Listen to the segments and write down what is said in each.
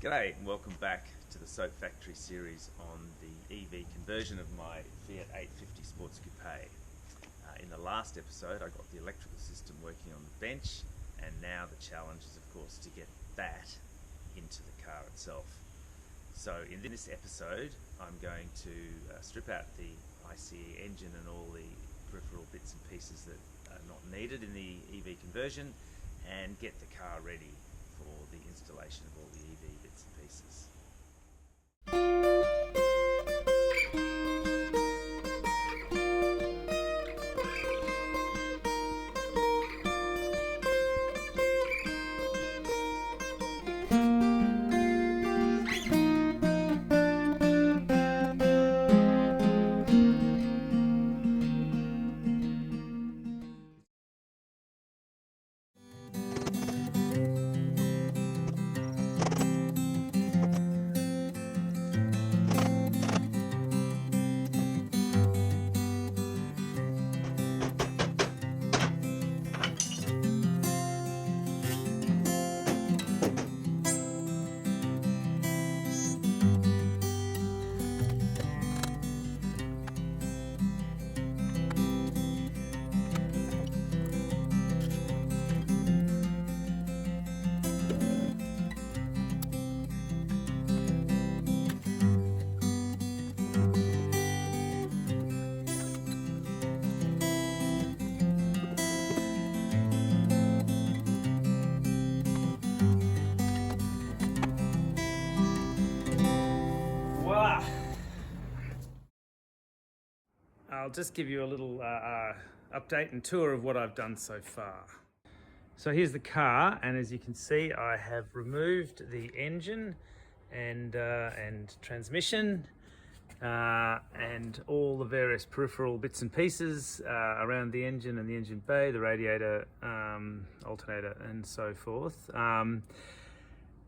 G'day and welcome back to the Soap Factory series on the EV conversion of my Fiat 850 Sports Coupe. In the last episode I got the electrical system working on the bench, and now the challenge is of course to get that into the car itself. So in this episode I'm going to strip out the ICE engine and all the peripheral bits and pieces that are not needed in the EV conversion and get the car ready for the installation of all the EV bits and pieces. I'll just give you a little update and tour of what I've done so far. So here's the car, and as you can see I have removed the engine and transmission and all the various peripheral bits and pieces around the engine and the engine bay, the radiator, alternator and so forth.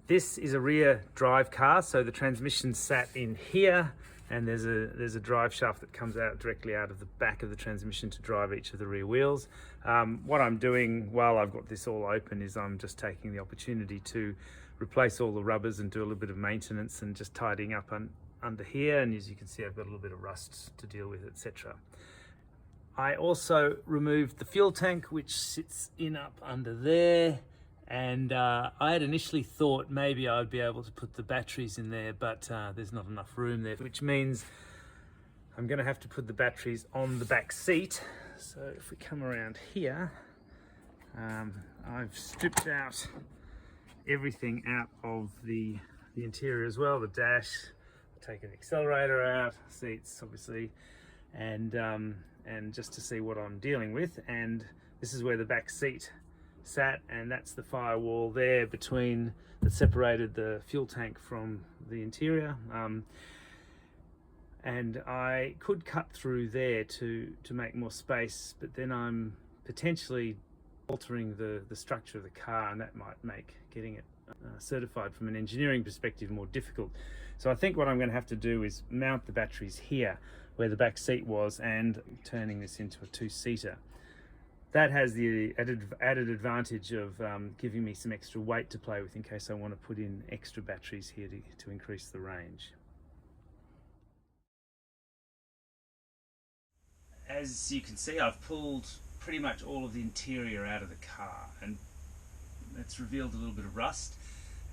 This is a rear drive car, so the transmission sat in here, and there's a drive shaft that comes out directly out of the back of the transmission to drive each of the rear wheels. What I'm doing while I've got this all open is I'm just taking the opportunity to replace all the rubbers and do a little bit of maintenance and just tidying up under here, and as you can see I've got a little bit of rust to deal with, etc. I also removed the fuel tank, which sits in up under there. And I had initially thought maybe I'd be able to put the batteries in there, but there's not enough room there, which means I'm going to have to put the batteries on the back seat. So if we come around here, I've stripped out everything out of the interior as well, the dash, taken the accelerator out, seats obviously, and just to see what I'm dealing with. And this is where the back seat sat, and that's the firewall there between that separated the fuel tank from the interior, and I could cut through there to make more space, but then I'm potentially altering the structure of the car, and that might make getting it certified from an engineering perspective more difficult. So I think what I'm going to have to do is mount the batteries here where the back seat was and turning this into a two-seater. That has the added advantage of giving me some extra weight to play with in case I want to put in extra batteries here to increase the range. As you can see, I've pulled pretty much all of the interior out of the car, and it's revealed a little bit of rust,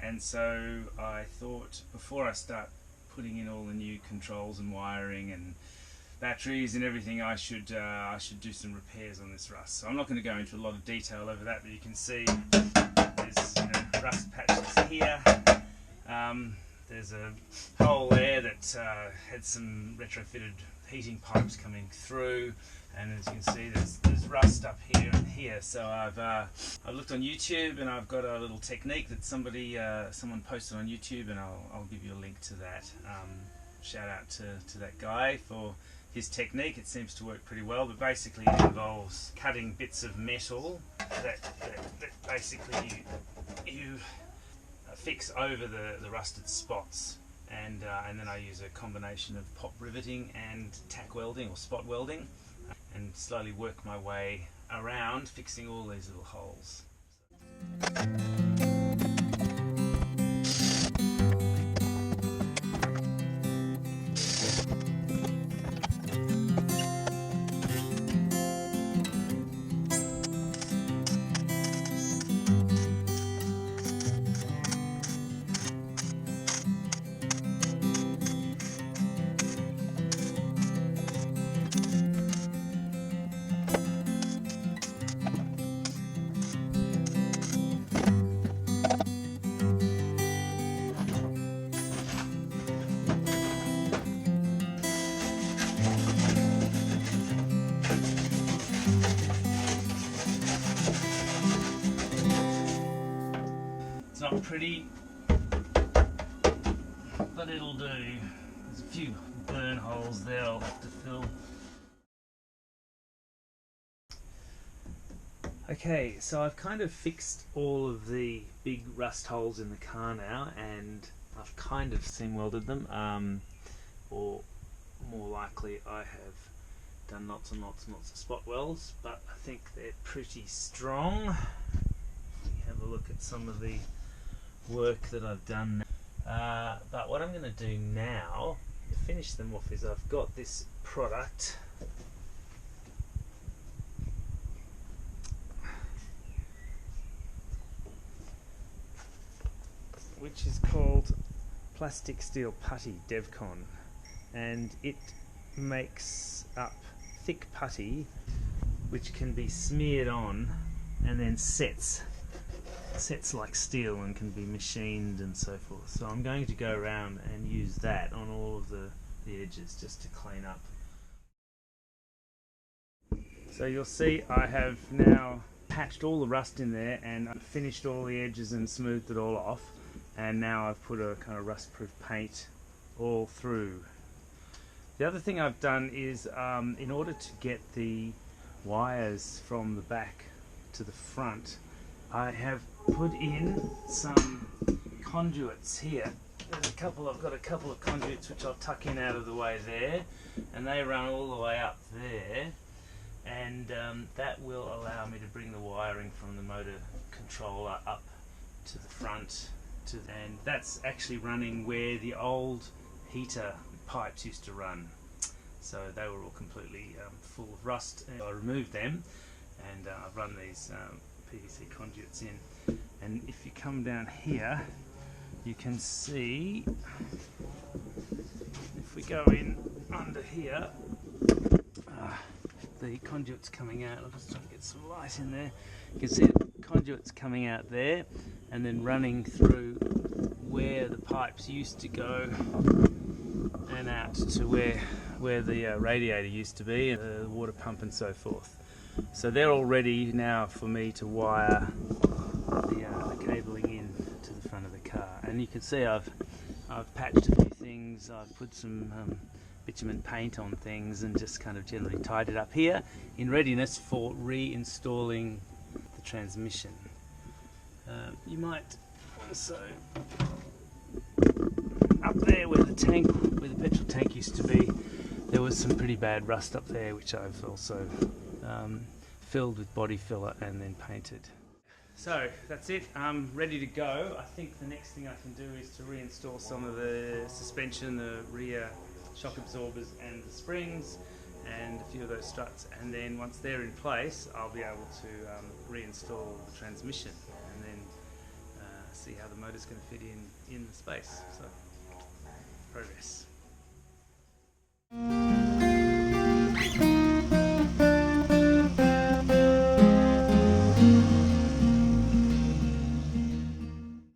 and so I thought before I start putting in all the new controls and wiring and batteries and everything, I should do some repairs on this rust. So I'm not going to go into a lot of detail over that, but you can see there's rust patches here. There's a hole there that had some retrofitted heating pipes coming through, and as you can see there's rust up here and here. So I've looked on YouTube, and I've got a little technique that someone posted on YouTube, and I'll give you a link to that. Shout out to that guy for his technique. It seems to work pretty well, but basically it involves cutting bits of metal that basically you fix over the rusted spots, and then I use a combination of pop riveting and tack welding or spot welding, and slowly work my way around fixing all these little holes. pretty, but it'll do. There's a few burn holes there I'll have to fill. Okay, so I've kind of fixed all of the big rust holes in the car now, and I've kind of seam welded them, or more likely I have done lots and lots and lots of spot welds, but I think they're pretty strong. Have a look at some of the work that I've done. But what I'm going to do now to finish them off is I've got this product which is called Plastic Steel Putty Devcon, and it makes up thick putty which can be smeared on and then sets like steel and can be machined and so forth. So I'm going to go around and use that on all of the edges just to clean up. So you'll see I have now patched all the rust in there and I've finished all the edges and smoothed it all off, and now I've put a kind of rust-proof paint all through. The other thing I've done is in order to get the wires from the back to the front, I have put in some conduits here. I've got a couple of conduits which I'll tuck in out of the way there, and they run all the way up there, and that will allow me to bring the wiring from the motor controller up to the front, and that's actually running where the old heater pipes used to run. So they were all completely full of rust, and I removed them, and I've run these PVC conduits in. And if you come down here, you can see, if we go in under here, the conduits coming out. I'll just try to get some light in there. You can see the conduits coming out there and then running through where the pipes used to go and out to where the radiator used to be, and the water pump and so forth. So they're all ready now for me to wire the cabling in to the front of the car. And you can see I've patched a few things. I've put some bitumen paint on things and just kind of generally tied it up here in readiness for reinstalling the transmission. You might also, up there where the petrol tank used to be, there was some pretty bad rust up there, which I've also filled with body filler and then painted. So that's it, I'm ready to go. I think the next thing I can do is to reinstall some of the suspension, the rear shock absorbers and the springs, and a few of those struts, and then once they're in place I'll be able to reinstall the transmission and then see how the motor's going to fit in the space. So